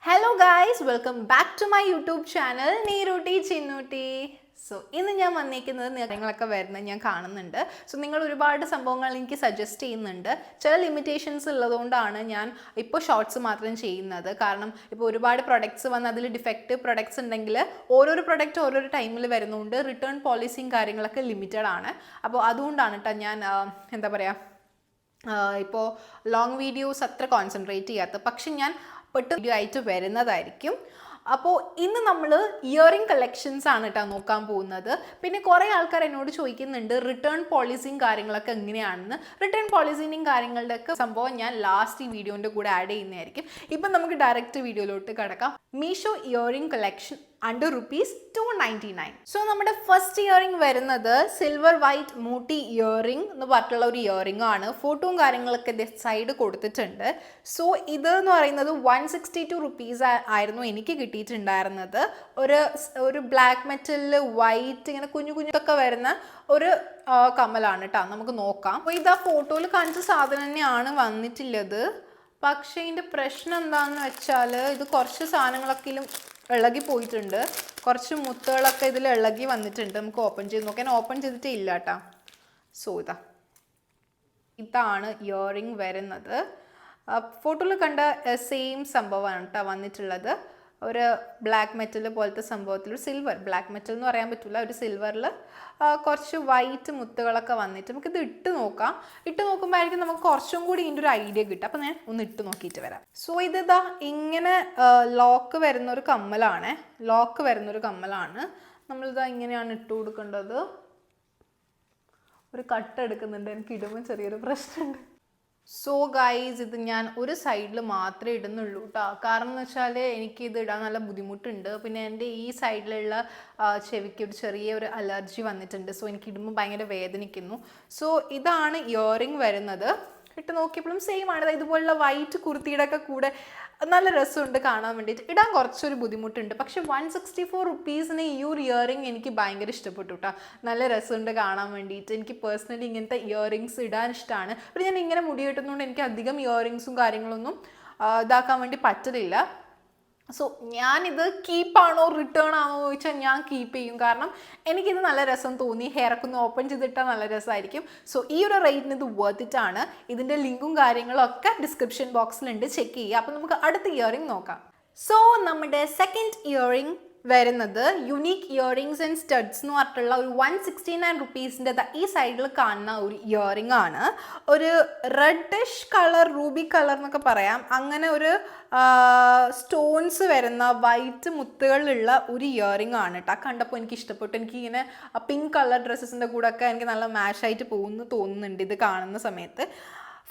Hello guys, welcome back to my YouTube channel Neeruti Chinnuti. So ഇന്ന് ഞാൻ വന്നിരിക്കുന്നത് കാര്യങ്ങളൊക്കെ വരുന്നത് ഞാൻ കാണുന്നുണ്ട്. സോ നിങ്ങൾ ഒരുപാട് സംഭവങ്ങൾ എനിക്ക് സജസ്റ്റ് ചെയ്യുന്നുണ്ട്. ചില ലിമിറ്റേഷൻസ് ഉള്ളതുകൊണ്ടാണ് ഞാൻ ഇപ്പോൾ ഷോർട്സ് മാത്രം ചെയ്യുന്നത്. കാരണം ഇപ്പോൾ ഒരുപാട് പ്രൊഡക്ട്സ് വന്ന് അതിൽ ഡിഫക്റ്റീവ് പ്രൊഡക്ട്സ് ഉണ്ടെങ്കിൽ ഓരോരോ പ്രൊഡക്റ്റ് ഓരോരോ ടൈമിൽ വരുന്നതുകൊണ്ട് റിട്ടേൺ പോളിസിയും കാര്യങ്ങളൊക്കെ ലിമിറ്റഡ് ആണ്. അപ്പോൾ അതുകൊണ്ടാണ് കേട്ടോ ഞാൻ എന്താ പറയുക ഇപ്പോൾ ലോങ് വീഡിയോസ് അത്ര കോൺസെൻട്രേറ്റ് ചെയ്യാത്തത്. പക്ഷെ ഞാൻ പെട്ടെന്ന് വീഡിയോ ആയിട്ട് വരുന്നതായിരിക്കും. അപ്പോൾ ഇന്ന് നമ്മൾ ഇയറിംഗ് കളക്ഷൻസ് ആണ് കേട്ടോ നോക്കാൻ പോകുന്നത്. പിന്നെ കുറേ ആൾക്കാർ എന്നോട് ചോദിക്കുന്നുണ്ട് റിട്ടേൺ പോളിസിയും കാര്യങ്ങളൊക്കെ എങ്ങനെയാണെന്ന്. റിട്ടേൺ പോളിസിൻ്റെയും കാര്യങ്ങളുടെയൊക്കെ സംഭവം ഞാൻ ലാസ്റ്റ് ഈ വീഡിയോൻ്റെ കൂടെ ആഡ് ചെയ്യുന്നതായിരിക്കും. ഇപ്പം നമുക്ക് ഡയറക്റ്റ് വീഡിയോയിലോട്ട് കിടക്കാം. Meesho earring collection under ₹299. So നമ്മുടെ ഫസ്റ്റ് ഇയറിംഗ് വരുന്നത് സിൽവർ വൈറ്റ് മൂട്ടി ഇയറിംഗ് എന്ന് പറഞ്ഞിട്ടുള്ള ഒരു ഇയറിംഗ് ആണ്. ഫോട്ടോയും കാര്യങ്ങളൊക്കെ സൈഡ് കൊടുത്തിട്ടുണ്ട്. സോ ഇത് എന്ന് പറയുന്നത് ₹162 ആയിരുന്നു എനിക്ക് കിട്ടിയിട്ടുണ്ടായിരുന്നത്. ഒരു ബ്ലാക്ക് മെറ്റലിൽ വൈറ്റ് ഇങ്ങനെ കുഞ്ഞു കുഞ്ഞൊക്കെ വരുന്ന ഒരു കമ്മലാണ് കേട്ടോ. നമുക്ക് നോക്കാം. അപ്പോൾ ഇത് ആ ഫോട്ടോയിൽ കാണിച്ച സാധനം തന്നെയാണ് വന്നിട്ടുള്ളത്. പക്ഷേ ഇതിൻ്റെ പ്രശ്നം എന്താണെന്ന് വെച്ചാൽ ഇത് കുറച്ച് സാധനങ്ങളൊക്കെ ഇളകി പോയിട്ടുണ്ട്. കുറച്ച് മുത്തുകളൊക്കെ ഇതിൽ ഇളകി വന്നിട്ടുണ്ട്. നമുക്ക് ഓപ്പൺ ചെയ്ത് നോക്കാം. ഞാൻ ഓപ്പൺ ചെയ്തിട്ടേ ഇല്ല കേട്ടോ. സോ ഇതാണ് ഇയറിംഗ് വരുന്നത്. ഫോട്ടോയിൽ കണ്ട സെയിം സംഭവമാണ് കേട്ടോ വന്നിട്ടുള്ളത്. ഒരു ബ്ലാക്ക് മെറ്റൽ പോലത്തെ സംഭവത്തിൽ ഒരു സിൽവർ, ബ്ലാക്ക് മെറ്റൽ എന്ന് പറയാൻ പറ്റില്ല, ഒരു സിൽവറിൽ കുറച്ച് വൈറ്റ് മുത്തുകളൊക്കെ വന്നിട്ട് നമുക്കിത് ഇട്ട് നോക്കാം. ഇട്ട് നോക്കുമ്പോഴായിരിക്കും നമുക്ക് കുറച്ചും കൂടി ഇതിൻ്റെ ഒരു ഐഡിയ കിട്ടും. അപ്പോൾ ഞാൻ ഒന്ന് ഇട്ട് നോക്കിയിട്ട് വരാം. സോ ഇതാ ഇങ്ങനെ ലോക്ക് വരുന്നൊരു കമ്മലാണ്. നമ്മളിതാ ഇങ്ങനെയാണ് ഇട്ട് കൊടുക്കേണ്ടത്. ഒരു കട്ട് എടുക്കുന്നുണ്ട്, എനിക്ക് ഇടുമ്പോൾ ചെറിയൊരു പ്രശ്നമുണ്ട്. സോ ഗൈസ് ഇത് ഞാൻ ഒരു സൈഡിൽ മാത്രമേ ഇടുന്നുള്ളൂ കേട്ടോ. കാരണം എന്ന് വെച്ചാൽ എനിക്ക് ഇത് ഇടാൻ നല്ല ബുദ്ധിമുട്ടുണ്ട്. പിന്നെ എൻ്റെ ഈ സൈഡിലുള്ള ചെവിക്ക് ഒരു ചെറിയൊരു അലർജി വന്നിട്ടുണ്ട്. സോ എനിക്ക് ഇടുമ്പോൾ ഭയങ്കര വേദനിക്കുന്നു. സോ ഇതാണ് ഇയറിംഗ് വരുന്നത്. ഇട്ട് നോക്കിയപ്പോഴും സെയിം ആണ്. ഇതുപോലുള്ള വൈറ്റ് കുർത്തിയുടെ ഒക്കെ കൂടെ നല്ല രസമുണ്ട് കാണാൻ വേണ്ടിയിട്ട്. ഇടാൻ കുറച്ചൊരു ബുദ്ധിമുട്ടുണ്ട്. പക്ഷേ ₹164 ഈ ഒരു ഇയറിംഗ് എനിക്ക് ഭയങ്കര ഇഷ്ടപ്പെട്ടു കേട്ടോ. നല്ല രസമുണ്ട് കാണാൻ വേണ്ടിയിട്ട്. എനിക്ക് പേഴ്സണലി ഇങ്ങനത്തെ ഇയറിങ്സ് ഇടാൻ ഇഷ്ടമാണ്. പിന്നെ ഞാൻ ഇങ്ങനെ മുടി കെട്ടുന്നതുകൊണ്ട് എനിക്ക് അധികം ഇയറിങ്സും കാര്യങ്ങളൊന്നും ഇതാക്കാൻ വേണ്ടി പറ്റത്തില്ല. സോ ഞാനിത് കീപ്പാണോ റിട്ടേൺ ആണോ എന്ന് ചോദിച്ചാൽ ഞാൻ കീപ്പ് ചെയ്യും. കാരണം എനിക്കിത് നല്ല രസം തോന്നി. ഹെയറൊക്കെ ഒന്ന് ഓപ്പൺ ചെയ്തിട്ടാൽ നല്ല രസമായിരിക്കും. സോ ഈ ഒരു റേറ്റിന് ഇത് വർത്തിട്ടാണ്. ഇതിൻ്റെ ലിങ്കും കാര്യങ്ങളും ഒക്കെ ഡിസ്ക്രിപ്ഷൻ ബോക്സിലുണ്ട്, ചെക്ക് ചെയ്യുക. അപ്പോൾ നമുക്ക് അടുത്ത ഇയറിംഗ് നോക്കാം. സോ നമ്മുടെ സെക്കൻഡ് ഇയറിംഗ് വരുന്നത് യുണീക്ക് ഇയറിങ്സ് ആൻഡ് സ്റ്റഡ്സ് എന്ന് പറഞ്ഞിട്ടുള്ള ഒരു ₹169 ഈ സൈഡിൽ കാണുന്ന ഒരു ഇയറിംഗ് ആണ്. ഒരു റെഡിഷ് കളർ, റൂബി കളർ എന്നൊക്കെ പറയാം. അങ്ങനെ ഒരു സ്റ്റോൺസ് വരുന്ന വൈറ്റ് മുത്തുകളുള്ള ഒരു ഇയറിംഗ് ആണ് കേട്ടോ. കണ്ടപ്പോൾ എനിക്ക് ഇഷ്ടപ്പെട്ടു. എനിക്കിങ്ങനെ പിങ്ക് കളർ ഡ്രസ്സസിൻ്റെ കൂടെ ഒക്കെ എനിക്ക് നല്ല മാച്ചായിട്ട് തോന്നുന്നുണ്ട് ഇത് കാണുന്ന സമയത്ത്.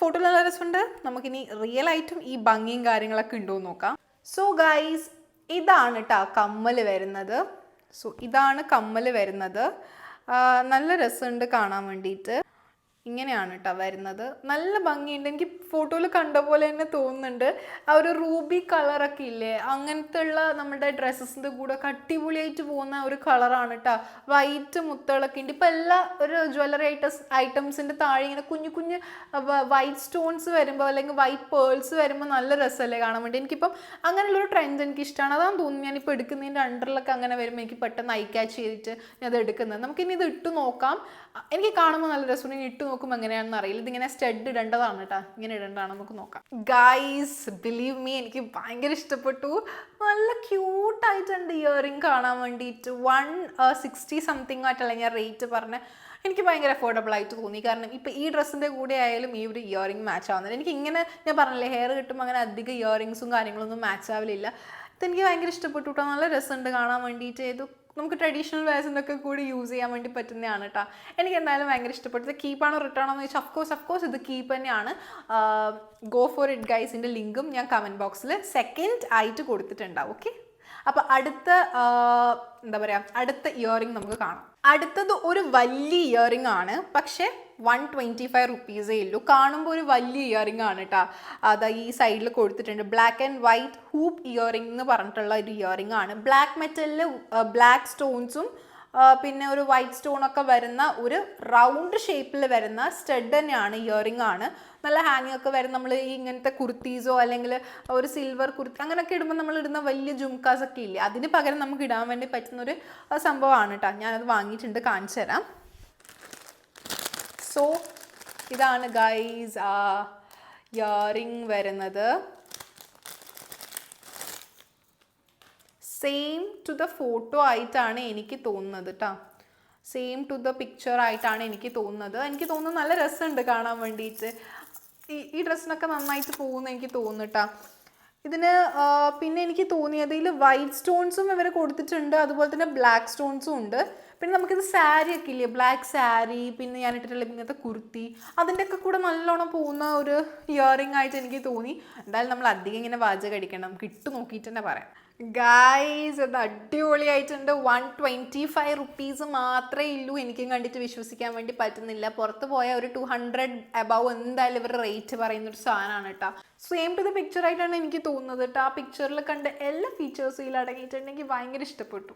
ഫോട്ടോയിൽ നല്ല രസമുണ്ട്. നമുക്കിനി റിയൽ ആയിട്ടും ഈ ഭംഗിയും കാര്യങ്ങളൊക്കെ ഉണ്ടോ എന്ന് നോക്കാം. സോ ഗൈസ് ഇതാണ് കേട്ടോ കമ്മൽ വരുന്നത്. സോ ഇതാണ് കമ്മൽ വരുന്നത്. നല്ല രസമുണ്ട് കാണാൻ വേണ്ടിയിട്ട്. ഇങ്ങനെയാണ് കേട്ടോ വരുന്നത്. നല്ല ഭംഗിയുണ്ട്. എനിക്ക് ഫോട്ടോയിൽ കണ്ട പോലെ തന്നെ തോന്നുന്നുണ്ട്. ആ ഒരു റൂബി കളറൊക്കെ ഇല്ലേ, അങ്ങനത്തെ ഉള്ള നമ്മുടെ ഡ്രസ്സസിൻ്റെ കൂടെ അടിപൊളിയായിട്ട് പോകുന്ന ഒരു കളറാണ് കേട്ടോ. വൈറ്റ് മുത്തുകളൊക്കെ ഉണ്ട്. ഇപ്പം എല്ലാ ഒരു ജ്വല്ലറി ഐറ്റംസിൻ്റെ താഴെ ഇങ്ങനെ കുഞ്ഞു കുഞ്ഞ് വൈറ്റ് സ്റ്റോൺസ് വരുമ്പോൾ അല്ലെങ്കിൽ വൈറ്റ് പേൾസ് വരുമ്പോൾ നല്ല രസമല്ലേ കാണാൻ വേണ്ടി. എനിക്കിപ്പം അങ്ങനെയുള്ളൊരു ട്രെൻഡ് എനിക്ക് ഇഷ്ടമാണ്. അതാണ് തോന്നുന്നു ഞാനിപ്പോൾ എടുക്കുന്നതിൻ്റെ അണ്ടറിലൊക്കെ അങ്ങനെ വരുമ്പോൾ എനിക്ക് പെട്ടെന്ന് ഐ ക്യാച്ച് ചെയ്തിട്ട് ഞാൻ അത് എടുക്കുന്നത്. നമുക്കിനി ഇത് ഇട്ട് നോക്കാം. എനിക്ക് കാണുമ്പോൾ നല്ല രസമുണ്ട്. ഇട്ട് നോക്കുമ്പോൾ എങ്ങനെയാണെന്ന് അറിയില്ല. ഇതിങ്ങനെ സ്റ്റഡ് ഇടേണ്ടതാണ് കേട്ടോ. ഇങ്ങനെ ഇടേണ്ടതാണ്. നമുക്ക് നോക്കാം. ഗൈസ് ബിലീവ് മീ, എനിക്ക് ഭയങ്കര ഇഷ്ടപ്പെട്ടു. നല്ല ക്യൂട്ടായിട്ടുണ്ട് ഇയറിംഗ് കാണാൻ വേണ്ടിയിട്ട്. 160 സംതിങ് ആയിട്ടല്ല ഞാൻ റേറ്റ് പറഞ്ഞത്. എനിക്ക് ഭയങ്കര അഫോർഡബിൾ ആയിട്ട് തോന്നി. കാരണം ഇപ്പോൾ ഈ ഡ്രസ്സിൻ്റെ കൂടെ ആയാലും ഈ ഒരു ഇയറിംഗ് മാച്ച് ആവുന്നില്ല. എനിക്ക് ഇങ്ങനെ ഞാൻ പറഞ്ഞില്ലേ, ഹെയർ കിട്ടുമ്പോൾ അങ്ങനെ അധികം ഇയറിങ്സും കാര്യങ്ങളൊന്നും മാച്ച് ആവില്ല. ഇതെനിക്ക് ഭയങ്കര ഇഷ്ടപ്പെട്ടു കേട്ടോ. നല്ല രസമുണ്ട് കാണാൻ വേണ്ടിയിട്ട്. ഇത് നമുക്ക് ട്രഡീഷണൽ വേഴ്സിനൊക്കെ കൂടി യൂസ് ചെയ്യാൻ വേണ്ടി പറ്റുന്നതാണ് കേട്ടോ. എനിക്ക് എന്തായാലും ഭയങ്കര ഇഷ്ടപ്പെട്ടത്. കീപ്പാണോ റിട്ടേൺ ആണോ എന്ന് ചോദിച്ചാൽ അഫ്കോഴ്സ് ഇത് കീപ്പ് തന്നെയാണ്. ഗോ ഫോർ ഇറ്റ് ഗൈസിൻ്റെ ലിങ്കും ഞാൻ കമൻറ്റ് ബോക്സിൽ സെക്കൻഡ് ആയിട്ട് കൊടുത്തിട്ടുണ്ടാവും. ഓക്കെ, അപ്പോൾ അടുത്ത ഇയറിംഗ് നമുക്ക് കാണാം. അടുത്തത് ഒരു വലിയ ഇയറിംഗ് ആണ്. പക്ഷേ ₹125 ഉള്ളൂ. കാണുമ്പോൾ ഒരു വലിയ ഇയറിംഗ് ആണ് കേട്ടോ. അതാ ഈ സൈഡിൽ കൊടുത്തിട്ടുണ്ട്. Black and white hoop earring എന്ന് പറഞ്ഞിട്ടുള്ള ഒരു ഇയറിംഗ് ആണ്. ബ്ലാക്ക് മെറ്റലിൽ ബ്ലാക്ക് സ്റ്റോൺസും പിന്നെ ഒരു വൈറ്റ് സ്റ്റോൺ ഒക്കെ വരുന്ന ഒരു റൗണ്ട് ഷേപ്പിൽ വരുന്ന സ്റ്റഡ് തന്നെയാണ്, ഇയറിംഗ് ആണ്. നല്ല ഹാങ്ങിങ് ഒക്കെ വരും. നമ്മൾ ഈ ഇങ്ങനത്തെ കുർത്തീസോ അല്ലെങ്കിൽ ഒരു സിൽവർ കുർത്തി അങ്ങനെയൊക്കെ ഇടുമ്പോൾ നമ്മൾ ഇടുന്ന വലിയ ജുംക്കാസ് ഒക്കെ ഇല്ലേ, അതിന് പകരം നമുക്ക് ഇടാൻ വേണ്ടി പറ്റുന്നൊരു സംഭവമാണ് കേട്ടോ. ഞാനത് വാങ്ങിയിട്ടുണ്ട്, കാണിച്ചു തരാം. സോ ഇതാണ് ഗൈസ് ഇയറിംഗ് വരുന്നത്. സെയിം ടു ദ ഫോട്ടോ ആയിട്ടാണ് എനിക്ക് തോന്നുന്നത് കേട്ടോ. സെയിം ടു ദ പിക്ചർ ആയിട്ടാണ് എനിക്ക് തോന്നുന്നത്. എനിക്ക് തോന്നുന്നു നല്ല രസമുണ്ട് കാണാൻ വേണ്ടിയിട്ട്. ഈ ഡ്രസ്സിനൊക്കെ നന്നായിട്ട് പോകുമെന്ന് എനിക്ക് തോന്നുന്നു കേട്ടോ. ഇതിന് പിന്നെ എനിക്ക് തോന്നിയത് ഇതിൽ വൈറ്റ് സ്റ്റോൺസും ഇവർ കൊടുത്തിട്ടുണ്ട്, അതുപോലെ തന്നെ ബ്ലാക്ക് സ്റ്റോൺസും ഉണ്ട്. പിന്നെ നമുക്കിത് സാരി ഒക്കെ ഇല്ലേ, ബ്ലാക്ക് സാരി, പിന്നെ ഞാൻ ഇട്ടിട്ടുള്ള ഇങ്ങനത്തെ കുർത്തി, അതിൻ്റെയൊക്കെ കൂടെ നല്ലോണം പോകുന്ന ഒരു ഇയറിംഗ് ആയിട്ട് എനിക്ക് തോന്നി. എന്തായാലും നമ്മൾ അധികം ഇങ്ങനെ വാചകം അടിക്കണം, നമുക്ക് ഇട്ട് നോക്കിയിട്ട് തന്നെ പറയാം. ഗൈസ് അത് അടിപൊളിയായിട്ടുണ്ട്. 125 റുപ്പീസ് മാത്രമേ ഉള്ളൂ. എനിക്കും കണ്ടിട്ട് വിശ്വസിക്കാൻ വേണ്ടി പറ്റുന്നില്ല. പുറത്ത് പോയാൽ ഒരു 200 അബവ് എന്തായാലും ഇവർ റേറ്റ് പറയുന്നൊരു സാധനമാണ് കേട്ടോ. സെയിം ടു ദ പിക്ചർ ആയിട്ടാണ് എനിക്ക് തോന്നുന്നത് കേട്ടോ. ആ പിക്ചറിൽ കണ്ട എല്ലാ ഫീച്ചേഴ്സും ഇതിൽ അടങ്ങിയിട്ടുണ്ട്. എനിക്ക് ഭയങ്കര ഇഷ്ടപ്പെട്ടു.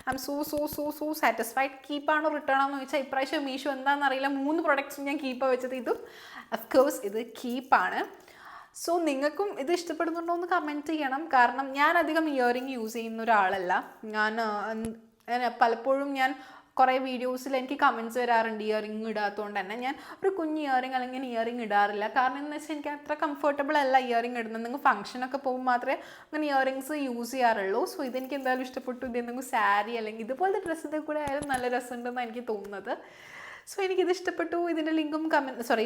I'm so satisfied. കീപ്പാണോ റിട്ടേൺ ആണെന്ന് ചോദിച്ചാൽ ഇപ്രാവശ്യം മീഷോ എന്താണെന്നറിയില്ല, 3 പ്രൊഡക്ട്സും ഞാൻ കീപ്പാണ് വെച്ചത്. ഇതും അഫ്കോഴ്സ് ഇത് കീപ്പാണ്. സോ നിങ്ങൾക്കും ഇത് ഇഷ്ടപ്പെടുന്നുണ്ടോ എന്ന് കമൻറ്റ് ചെയ്യണം. കാരണം ഞാൻ അധികം ഇയറിംഗ് യൂസ് ചെയ്യുന്ന ഒരാളല്ല. ഞാൻ പലപ്പോഴും കുറേ വീഡിയോസിൽ എനിക്ക് കമൻറ്റ്സ് വരാറുണ്ട് ഇയറിംഗ് ഇടാത്തതുകൊണ്ട് തന്നെ ഞാൻ ഒരു കുഞ്ഞ് ഇയറിംഗ് അല്ലെങ്കിൽ ഇയറിംഗ് ഇടാറില്ല. കാരണം എന്ന് വെച്ചാൽ എനിക്ക് അത്ര കംഫർട്ടബിൾ അല്ല ഇയറിംഗ് ഇടുന്നത്. നിങ്ങൾ ഫംഗ്ഷനൊക്കെ പോകുമ്പോൾ മാത്രമേ അങ്ങനെ ഇയറിംഗ്സ് യൂസ് ചെയ്യാറുള്ളൂ. സോ ഇതെനിക്ക് എന്തായാലും ഇഷ്ടപ്പെട്ടു. ഇത് എന്തെങ്കിലും സാരി അല്ലെങ്കിൽ ഇതുപോലത്തെ ഡ്രസ്സിൻ്റെ കൂടെ ആയാലും നല്ല രസമുണ്ടെന്നാണ് എനിക്ക് തോന്നുന്നത്. സോ എനിക്കിത് ഇഷ്ടപ്പെട്ടു. ഇതിൻ്റെ ലിങ്കും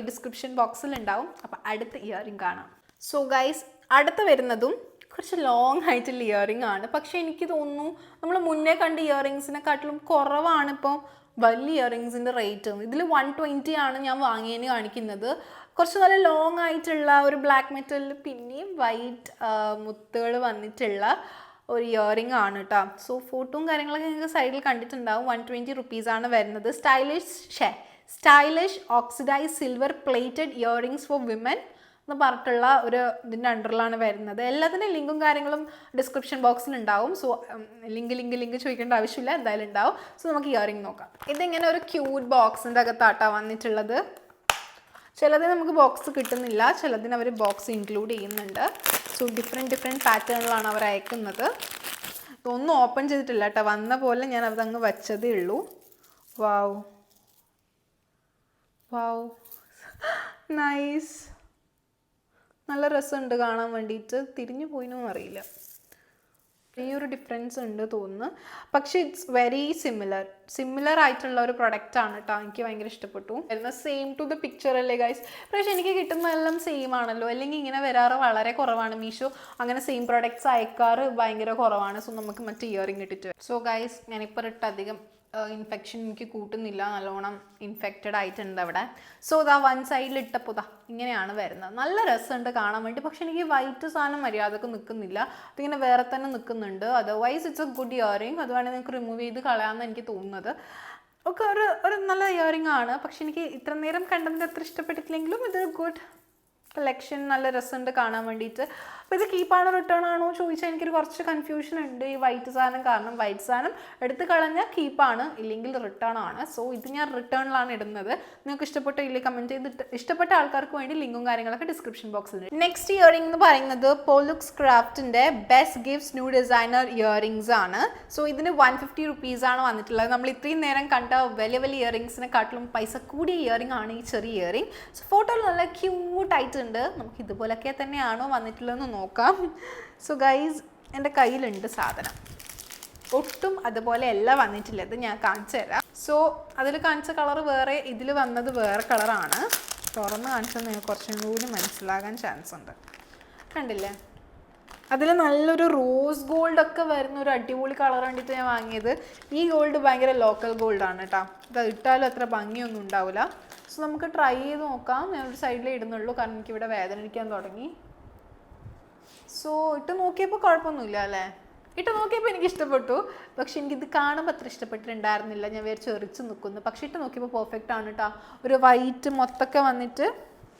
ഡിസ്ക്രിപ്ഷൻ ബോക്സിൽ ഉണ്ടാവും. അപ്പോൾ അടുത്ത ഇയറിംഗ് കാണാം. സോ ഗൈസ് അടുത്ത് വരുന്നതും കുറച്ച് ലോങ് ആയിട്ടുള്ള ഇയറിംഗ് ആണ്. പക്ഷേ എനിക്ക് തോന്നുന്നു നമ്മൾ മുന്നേ കണ്ട ഇയറിങ്സിനെക്കാട്ടിലും കുറവാണ് ഇപ്പോൾ വലിയ ഇയറിങ്സിൻ്റെ റേറ്റ്. ഇതിൽ 120 ആണ് ഞാൻ വാങ്ങിയതിന് കാണിക്കുന്നത്. കുറച്ച് നല്ല ലോങ് ആയിട്ടുള്ള ഒരു ബ്ലാക്ക് മെറ്റലിൽ പിന്നെയും വൈറ്റ് മുത്തുകൾ വന്നിട്ടുള്ള ഒരു ഇയറിംഗ് ആണ് കേട്ടോ. സോ ഫോട്ടോയും കാര്യങ്ങളൊക്കെ നിങ്ങൾക്ക് സൈഡിൽ കണ്ടിട്ടുണ്ടാവും. 120 റുപ്പീസാണ് വരുന്നത്. Stylish oxidise silver plated earrings for women എന്ന് പറഞ്ഞിട്ടുള്ള ഒരു ഇതിൻ്റെ അണ്ടറിലാണ് വരുന്നത്. എല്ലാത്തിനും ലിങ്കും കാര്യങ്ങളും ഡിസ്ക്രിപ്ഷൻ ബോക്സിൽ ഉണ്ടാവും. സോ ലിങ്ക് ചോദിക്കേണ്ട ആവശ്യമില്ല, എന്തായാലും ഉണ്ടാവും. സോ നമുക്ക് ഇയറിംഗ് നോക്കാം. ഇതിങ്ങനെ ഒരു ക്യൂട്ട് ബോക്സിൻ്റെ അകത്താട്ടാ വന്നിട്ടുള്ളത്. ചിലത് നമുക്ക് ബോക്സ് കിട്ടുന്നില്ല, ചിലതിന് അവർ ബോക്സ് ഇൻക്ലൂഡ് ചെയ്യുന്നുണ്ട്. സോ ഡിഫറെൻറ്റ് പാറ്റേണിലാണ് അവർ അയക്കുന്നത്. ഒന്നും ഓപ്പൺ ചെയ്തിട്ടില്ല കേട്ടോ, വന്ന പോലെ ഞാൻ അതങ്ങ് വച്ചതേ ഉള്ളൂ. വാവ് നൈസ്, നല്ല രസമുണ്ട് കാണാൻ വേണ്ടിയിട്ട്. തിരിഞ്ഞു പോയിനൊന്നും അറിയില്ല, ഈ ഒരു ഡിഫറൻസ് ഉണ്ട് തോന്നുന്നു. പക്ഷേ ഇറ്റ്സ് വെരി സിമിലർ ആയിട്ടുള്ള ഒരു പ്രൊഡക്റ്റാണ് കേട്ടോ. എനിക്ക് ഭയങ്കര ഇഷ്ടപ്പെട്ടു. എന്നാൽ സെയിം ടു ദ പിക്ചർ അല്ലേ ഗൈസ്. പക്ഷേ എനിക്ക് കിട്ടുന്നതെല്ലാം സെയിം ആണല്ലോ, അല്ലെങ്കിൽ ഇങ്ങനെ വരാറ് വളരെ കുറവാണ്. മീഷോ അങ്ങനെ സെയിം പ്രൊഡക്ട്സ് അയക്കാറ് ഭയങ്കര കുറവാണ്. സോ നമുക്ക് മറ്റേ ഇയറിംഗ് ഇട്ടിട്ട്. സോ ഗൈസ് ഞാനിപ്പോൾ ഇട്ട് അധികം ഇൻഫെക്ഷൻ എനിക്ക് കൂട്ടുന്നില്ല, നല്ലോണം ഇൻഫെക്റ്റഡ് ആയിട്ടുണ്ട് അവിടെ. സോ ഇതാ വൺ സൈഡിൽ ഇട്ടപ്പോൾ ഇങ്ങനെയാണ് വരുന്നത്. നല്ല രസമുണ്ട് കാണാൻ വേണ്ടി. പക്ഷെ എനിക്ക് വൈറ്റ് സാധനം മര്യാദക്ക് നിൽക്കുന്നില്ല, അതിങ്ങനെ വേറെ തന്നെ നിൽക്കുന്നുണ്ട്. Otherwise it's A good earring. അത് വേണമെങ്കിൽ നിങ്ങൾക്ക് റിമൂവ് ചെയ്ത് കളയാമെന്ന് എനിക്ക് തോന്നുന്നത്. ഒക്കെ ഒരു നല്ല ഇയറിംഗ് ആണ്. പക്ഷെ എനിക്ക് ഇത്ര നേരം കണ്ടതിൻ്റെ അത്ര ഇഷ്ടപ്പെട്ടിട്ടില്ലെങ്കിലും ഇത് ഗുഡ് കളക്ഷൻ, നല്ല രസമുണ്ട് കാണാൻ വേണ്ടിയിട്ട്. അപ്പോൾ ഇത് കീപ്പാണോ റിട്ടേൺ ആണോ ചോദിച്ചാൽ എനിക്കൊരു കുറച്ച് കൺഫ്യൂഷൻ ഉണ്ട് ഈ വൈറ്റ് സാധനം. കാരണം വൈറ്റ് സാധനം എടുത്ത് കളഞ്ഞാൽ കീപ്പാണ്, ഇല്ലെങ്കിൽ റിട്ടേൺ ആണ്. സോ ഇത് ഞാൻ റിട്ടേണിലാണ് ഇടുന്നത്. നിങ്ങൾക്ക് ഇഷ്ടപ്പെട്ടോ ഇല്ലേ കമൻറ്റ് ചെയ്തിട്ട്, ഇഷ്ടപ്പെട്ട ആൾക്കാർക്ക് വേണ്ടി ലിങ്കും കാര്യങ്ങളൊക്കെ ഡിസ്ക്രിപ്ഷൻ ബോക്സിൽ. നെക്സ്റ്റ് ഇയറിംഗ് എന്ന് പറയുന്നത് പോലുക്സ് ക്രാഫ്റ്റിൻ്റെ best gifts new designer earrings ആണ്. സോ ഇതിന് 150 റുപ്പീസാണ് വന്നിട്ടുള്ളത്. നമ്മൾ ഇത്രയും നേരം കണ്ട വലിയ ഇയറിംഗ്സിനെക്കാട്ടിലും പൈസ കൂടിയ ഇയറിംഗ് ആണ് ഈ ചെറിയ ഇയറിംഗ്. സോ ഫോട്ടോയിൽ നല്ല ക്യൂട്ടായിട്ടുണ്ട്. നമുക്ക് ഇതുപോലൊക്കെ തന്നെയാണോ വന്നിട്ടുള്ളതെന്ന് നോക്കാം. സോ ഗൈസ് എൻ്റെ കയ്യിലുണ്ട് സാധനം. ഒട്ടും അതുപോലെ അല്ല വന്നിട്ടുള്ളത്, ഞാൻ കാണിച്ചു തരാം. സോ അതിൽ കാണിച്ച കളർ വേറെ, ഇതിൽ വന്നത് വേറെ കളറാണ്. തുറന്ന് കാണിച്ചാൽ നിങ്ങൾക്ക് കുറച്ചും കൂടി മനസ്സിലാകാൻ ചാൻസ് ഉണ്ട്. കണ്ടില്ലേ, അതിൽ നല്ലൊരു റോസ് ഗോൾഡ് ഒക്കെ വരുന്ന ഒരു അടിപൊളി കളർ കണ്ടിട്ട് ഞാൻ വാങ്ങിയത്. ഈ ഗോൾഡ് ഭയങ്കര ലോക്കൽ ഗോൾഡാണ് കേട്ടോ. ഇത് ഇട്ടാലും അത്ര ഭംഗിയൊന്നും ഉണ്ടാവില്ല. സോ നമുക്ക് ട്രൈ ചെയ്ത് നോക്കാം. ഞാനൊരു സൈഡിലേ ഇടുന്നുള്ളൂ, കാരണം എനിക്കിവിടെ വേദനിക്കാൻ തുടങ്ങി. സോ ഇട്ട് നോക്കിയപ്പോൾ കുഴപ്പമൊന്നുമില്ല അല്ലേ. ഇട്ട് നോക്കിയപ്പോൾ എനിക്ക് ഇഷ്ടപ്പെട്ടു. പക്ഷെ എനിക്കിത് കാണുമ്പോൾ അത്ര ഇഷ്ടപ്പെട്ടിട്ടുണ്ടായിരുന്നില്ല. ഞാൻ വേറെ ചെറിച്ച് നിൽക്കുന്നു. പക്ഷെ ഇട്ട് നോക്കിയപ്പോൾ പെർഫെക്റ്റ് ആണ് കേട്ടോ. ഒരു വൈറ്റ് മൊത്തമൊക്കെ വന്നിട്ട്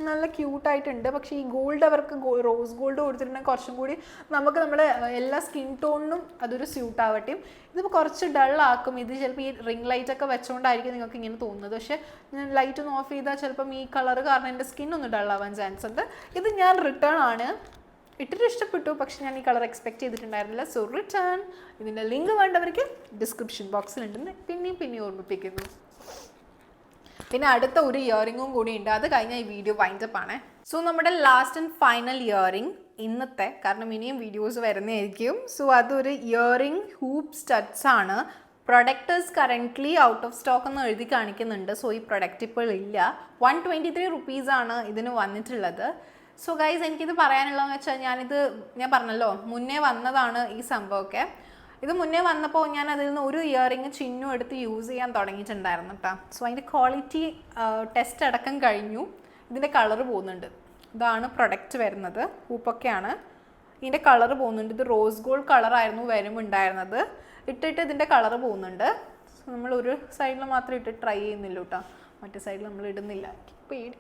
നല്ല ക്യൂട്ടായിട്ടുണ്ട്. പക്ഷേ ഈ ഗോൾഡ് അവർക്ക് റോസ് ഗോൾഡ് കൊടുത്തിട്ടുണ്ടെങ്കിൽ കുറച്ചും കൂടി നമുക്ക് നമ്മുടെ എല്ലാ സ്കിൻ ടോണിനും അതൊരു സ്യൂട്ട് ആവട്ടെ. ഇതിപ്പോൾ കുറച്ച് ഡള്ളാക്കും. ഇത് ചിലപ്പോൾ ഈ റിംഗ് ലൈറ്റ് ഒക്കെ വെച്ചുകൊണ്ടായിരിക്കും നിങ്ങൾക്ക് ഇങ്ങനെ തോന്നുന്നത്. പക്ഷേ ഞാൻ ലൈറ്റ് ഒന്ന് ഓഫ് ചെയ്താൽ ചിലപ്പം ഈ കളർ കാരണം എൻ്റെ സ്കിൻ ഒന്ന് ഡള്ളാവാൻ ചാൻസ് ഉണ്ട്. ഇത് ഞാൻ റിട്ടേൺ ആണ്, ഇട്ടിട്ട് ഇഷ്ടപ്പെട്ടു, പക്ഷെ ഞാൻ ഈ കളർ എക്സ്പെക്ട് ചെയ്തിട്ടുണ്ടായിരുന്നില്ല. So return. ഇതിൻ്റെ ലിങ്ക് വേണ്ടവർക്ക് ഡിസ്ക്രിപ്ഷൻ ബോക്സിലുണ്ടെന്ന് പിന്നെയും ഓർമ്മിപ്പിക്കുന്നു. പിന്നെ അടുത്ത ഒരു ഇയറിങ്ങും കൂടി ഉണ്ട്, അത് കഴിഞ്ഞാൽ ഈ വീഡിയോ വൈൻഡപ്പ് ആണ്. സോ നമ്മുടെ ലാസ്റ്റ് ആൻഡ് ഫൈനൽ ഇയറിങ് ഇന്നത്തെ, കാരണം ഇനിയും വീഡിയോസ് വരുന്നതായിരിക്കും. സോ അതൊരു ഇയറിങ് ഹൂപ്പ് സ്റ്റഡ്സ് ആണ്. Product currently out of stock എന്ന് എഴുതി കാണിക്കുന്നുണ്ട്. സോ ഈ പ്രൊഡക്റ്റ് ഇപ്പോൾ ഇല്ല. 123 റുപ്പീസാണ് ഇതിന് വന്നിട്ടുള്ളത്. സോ ഗൈസ്, എനിക്കിത് പറയാനുള്ളതെന്ന് വെച്ചാൽ ഞാൻ പറഞ്ഞല്ലോ മുന്നേ വന്നതാണ് ഈ സംഭവമൊക്കെ. ഇത് മുന്നേ വന്നപ്പോൾ ഞാൻ അതിൽ നിന്ന് ഒരു ഇയറിങ് ചിഹ്നം എടുത്ത് യൂസ് ചെയ്യാൻ തുടങ്ങിയിട്ടുണ്ടായിരുന്നു കേട്ടോ. സോ അതിൻ്റെ ക്വാളിറ്റി ടെസ്റ്റ് അടക്കം കഴിഞ്ഞു. ഇതിൻ്റെ കളറ് പോകുന്നുണ്ട്. ഇതാണ് പ്രൊഡക്റ്റ് വരുന്നത്. ഹൂപ്പൊക്കെയാണ്. ഇതിൻ്റെ കളറ് പോകുന്നുണ്ട്. ഇത് റോസ് ഗോൾഡ് കളറായിരുന്നു വരുമുണ്ടായിരുന്നത്. ഇട്ടിട്ട് ഇതിൻ്റെ കളറ് പോകുന്നുണ്ട്. സോ നമ്മൾ ഒരു സൈഡിൽ മാത്രം ഇട്ട് ട്രൈ ചെയ്യുന്നില്ല കേട്ടോ, മറ്റേ സൈഡിൽ നമ്മൾ ഇടുന്നില്ല. പേടി.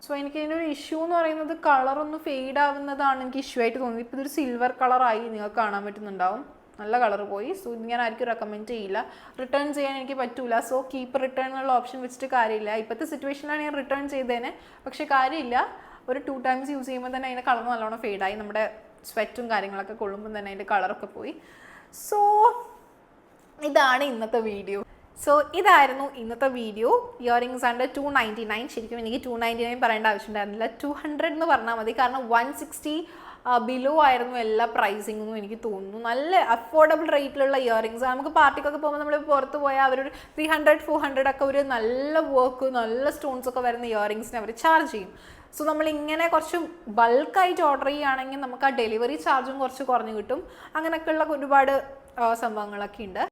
സോ എനിക്ക് ഇതിൻ്റെ ഒരു ഇഷ്യൂ എന്ന് പറയുന്നത് കളറൊന്ന് ഫെയ്ഡ് ആവുന്നതാണ് എനിക്ക് ഇഷ്യൂ ആയിട്ട് തോന്നുന്നത്. ഇപ്പോൾ ഇതൊരു സിൽവർ കളറായി നിങ്ങൾക്ക് കാണാൻ പറ്റുന്നുണ്ടാവും. നല്ല കളർ പോയി. സോ ഇത് ഞാൻ ആർക്കും റെക്കമെൻഡ് ചെയ്യില്ല. റിട്ടേൺ ചെയ്യാൻ എനിക്ക് പറ്റൂല. സോ കീപ്പ് റിട്ടേൺ എന്നുള്ള ഓപ്ഷൻ വെച്ചിട്ട് കാര്യമില്ല. ഇപ്പോഴത്തെ സിറ്റുവേഷനിലാണ് ഞാൻ റിട്ടേൺ ചെയ്തേനെ, പക്ഷേ കാര്യമില്ല. ഒരു 2 times യൂസ് ചെയ്യുമ്പോൾ തന്നെ അതിൻ്റെ കളർ നല്ലോണം ഫെയ്ഡായി. നമ്മുടെ സ്വെറ്റും കാര്യങ്ങളൊക്കെ കൊള്ളുമ്പോൾ തന്നെ അതിൻ്റെ കളറൊക്കെ പോയി. സോ ഇതാണ് ഇന്നത്തെ വീഡിയോ. സോ ഇതായിരുന്നു ഇന്നത്തെ വീഡിയോ. Earrings under 299. ശരിക്കും എനിക്ക് 299 പറയേണ്ട ആവശ്യമുണ്ടായിരുന്നില്ല, 200 എന്ന് പറഞ്ഞാൽ മതി. കാരണം 160 ബിലോ ആയിരുന്നു എല്ലാ പ്രൈസിങ്ങും എനിക്ക് തോന്നുന്നു. നല്ല അഫോർഡബിൾ റേറ്റിലുള്ള ഇയറിങ്സ്. നമുക്ക് പാർട്ടിക്കൊക്കെ പോകുമ്പോൾ നമ്മൾ പുറത്ത് പോയാൽ അവരൊരു 300-400 ഒക്കെ ഒരു നല്ല വർക്ക്, നല്ല സ്റ്റോൺസ് ഒക്കെ വരുന്ന ഇയറിങ്സിന് അവർ ചാർജ് ചെയ്യും. സോ നമ്മളിങ്ങനെ കുറച്ച് ബൾക്കായിട്ട് ഓർഡർ ചെയ്യുകയാണെങ്കിൽ നമുക്ക് ആ ഡെലിവറി ചാർജും കുറച്ച് കുറഞ്ഞ് കിട്ടും. അങ്ങനെയൊക്കെയുള്ള ഒരുപാട് സംഭവങ്ങളൊക്കെ ഉണ്ട്.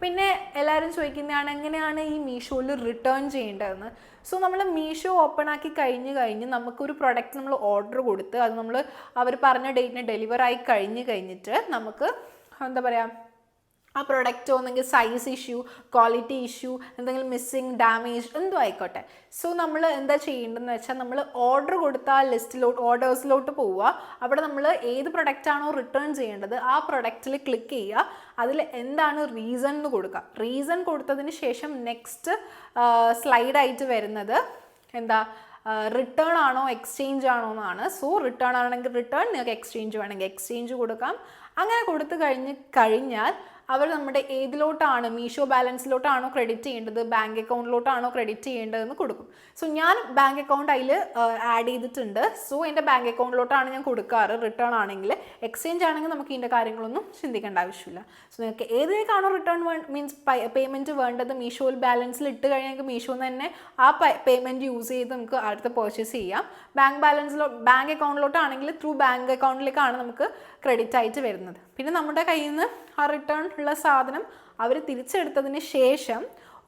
പിന്നെ എല്ലാവരും ചോദിക്കുന്നതാണ് എങ്ങനെയാണ് ഈ മീഷോയിൽ റിട്ടേൺ ചെയ്യേണ്ടതെന്ന്. സോ നമ്മൾ മീഷോ ഓപ്പൺ ആക്കി കഴിഞ്ഞ് നമുക്കൊരു പ്രൊഡക്റ്റ് നമ്മൾ ഓർഡർ കൊടുത്ത് അത് നമ്മൾ അവർ പറഞ്ഞ ഡേറ്റിന് ഡെലിവർ ആയി കഴിഞ്ഞിട്ട് നമുക്ക് എന്താ പറയുക, ആ പ്രൊഡക്റ്റ് ഒന്നെങ്കിൽ സൈസ് ഇഷ്യൂ, ക്വാളിറ്റി ഇഷ്യൂ, എന്തെങ്കിലും മിസ്സിങ്, ഡാമേജ് എന്തോ ആയിക്കോട്ടെ. സോ നമ്മൾ എന്താ ചെയ്യേണ്ടതെന്ന് വെച്ചാൽ നമ്മൾ ഓർഡർ കൊടുത്ത ആ ഓർഡേഴ്സിലോട്ട് പോവുക. അവിടെ നമ്മൾ ഏത് പ്രൊഡക്റ്റാണോ റിട്ടേൺ ചെയ്യേണ്ടത് ആ പ്രൊഡക്റ്റിൽ ക്ലിക്ക് ചെയ്യുക. അതിൽ എന്താണ് റീസൺ എന്ന് കൊടുക്കുക. റീസൺ കൊടുത്തതിന് ശേഷം നെക്സ്റ്റ് സ്ലൈഡായിട്ട് വരുന്നത് എന്താ, റിട്ടേൺ ആണോ എക്സ്ചേഞ്ച് ആണോ എന്നാണ്. സോ റിട്ടേൺ ആണെങ്കിൽ റിട്ടേൺ, നിങ്ങൾക്ക് എക്സ്ചേഞ്ച് വേണമെങ്കിൽ എക്സ്ചേഞ്ച് കൊടുക്കാം. അങ്ങനെ കൊടുത്തു കഴിഞ്ഞാൽ അവർ നമ്മുടെ ഏതിലോട്ടാണ്, മീഷോ ബാലൻസിലോട്ടാണോ ക്രെഡിറ്റ് ചെയ്യേണ്ടത്, ബാങ്ക് അക്കൗണ്ടിലോട്ടാണോ ക്രെഡിറ്റ് ചെയ്യേണ്ടതെന്ന് കൊടുക്കും. സോ ഞാൻ ബാങ്ക് അക്കൗണ്ട് അതിൽ ആഡ് ചെയ്തിട്ടുണ്ട്. സോ എൻ്റെ ബാങ്ക് അക്കൗണ്ടിലോട്ടാണ് ഞാൻ കൊടുക്കാറ് റിട്ടേൺ ആണെങ്കിൽ. എക്സ്ചേഞ്ച് ആണെങ്കിൽ നമുക്ക് ഇതിൻ്റെ കാര്യങ്ങളൊന്നും ചിന്തിക്കേണ്ട ആവശ്യമില്ല. സോ നിങ്ങൾക്ക് ഏതിലേക്കാണോ റിട്ടേൺ മീൻസ് പേയ്മെൻറ്റ് വേണ്ടത് മീഷോയിൽ ബാലൻസിൽ ഇട്ട് കഴിഞ്ഞാൽ മീഷോന്ന് തന്നെ ആ പേയ്മെൻറ്റ് യൂസ് ചെയ്ത് നമുക്ക് അടുത്ത് പർച്ചേസ് ചെയ്യാം. ബാങ്ക് അക്കൗണ്ടിലോട്ടാണെങ്കിൽ ത്രൂ ബാങ്ക് അക്കൗണ്ടിലേക്കാണ് നമുക്ക് ക്രെഡിറ്റ് ആയിട്ട് വരുന്നത്. പിന്നെ നമ്മുടെ കയ്യിൽ നിന്ന് ആ റിട്ടേൺ ഉള്ള സാധനം അവർ തിരിച്ചെടുത്തതിന് ശേഷം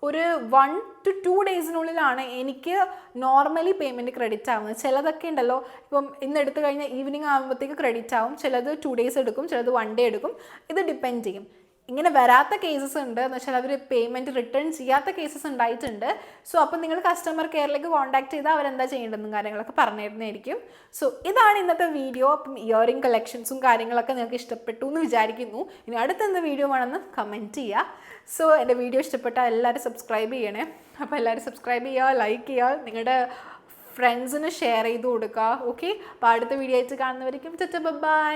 ഒരു 1 to 2 ഡേയ്സിനുള്ളിലാണ് എനിക്ക് നോർമലി പേയ്മെൻറ്റ് ക്രെഡിറ്റ് ആവുന്നത്. ചിലതൊക്കെ ഉണ്ടല്ലോ, ഇപ്പം ഇന്ന് എടുത്തു കഴിഞ്ഞാൽ ഈവനിങ് ആകുമ്പോഴത്തേക്ക് ക്രെഡിറ്റ് ആവും. ചിലത് 2 days എടുക്കും, ചിലത് 1 day എടുക്കും. ഇത് ഡിപ്പെൻഡ് ചെയ്യും. ഇങ്ങനെ വരാത്ത കേസസ് ഉണ്ട് എന്ന് വെച്ചാൽ അവർ പേയ്മെൻറ്റ് റിട്ടേൺ ചെയ്യാത്ത കേസസ് ഉണ്ടായിട്ടുണ്ട്. സോ അപ്പം നിങ്ങൾ കസ്റ്റമർ കെയറിലേക്ക് കോൺടാക്ട് ചെയ്താൽ അവരെന്താ ചെയ്യേണ്ടതെന്നും കാര്യങ്ങളൊക്കെ പറഞ്ഞു തരുന്നതായിരിക്കും. സോ ഇതാണ് ഇന്നത്തെ വീഡിയോ. അപ്പം ഇയറിംഗ് കളക്ഷൻസും കാര്യങ്ങളൊക്കെ നിങ്ങൾക്ക് ഇഷ്ടപ്പെട്ടു എന്ന് വിചാരിക്കുന്നു. ഇനി അടുത്തെന്ത് വീഡിയോ വേണമെന്ന് കമൻറ്റ് ചെയ്യുക. സോ എൻ്റെ വീഡിയോ ഇഷ്ടപ്പെട്ടാൽ എല്ലാവരും സബ്സ്ക്രൈബ് ചെയ്യണേ. അപ്പോൾ എല്ലാവരും സബ്സ്ക്രൈബ് ചെയ്യുക, ലൈക്ക് ചെയ്യുക, നിങ്ങളുടെ ഫ്രണ്ട്സിന് ഷെയർ ചെയ്ത് കൊടുക്കുക. ഓക്കെ, അപ്പോൾ അടുത്ത വീഡിയോ ആയിട്ട് കാണുന്നവരിക്കും ബൈ.